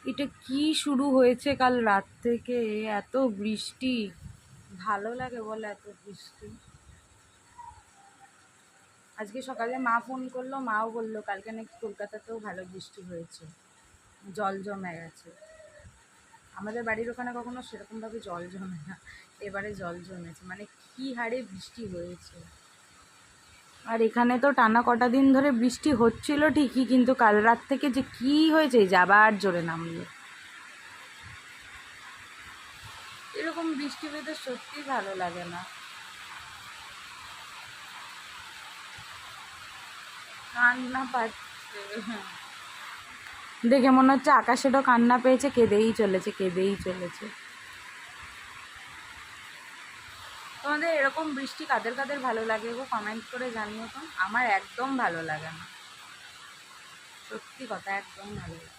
এটা কি শুরু হয়েছে কাল রাত থেকে, এত বৃষ্টি। ভালো লাগে বলে এত বৃষ্টি? আজকে সকালে মা ফোন করলো, মাও বললো কালকে নাকি কলকাতাতেও ভালো বৃষ্টি হয়েছে, জল জমে গেছে। আমাদের বাড়ির ওখানে কখনো সেরকমভাবে জল জমে না, এবারে জল জমেছে, মানে কি হারে বৃষ্টি হয়েছে। আর এখানে তো টানা কটা দিন ধরে বৃষ্টি হচ্ছিল ঠিকই, কিন্তু কাল রাত থেকে যে কি হয়েছে, যাবার জোরে নামলো। এরকম বৃষ্টি পেতে সত্যি ভালো লাগে না। কান্না পাচ্ছে, দেখে মনে হচ্ছে আকাশেরও কান্না পেয়েছে, কেঁদেই চলেছে কেঁদেই চলেছে। তোমাদের এরকম বৃষ্টি কাদের কাদের ভালো লাগে গো, কমেন্ট করে জানিও তো। আমার একদম ভালো লাগে না, সত্যি কথা, একদম ভালো লাগে না।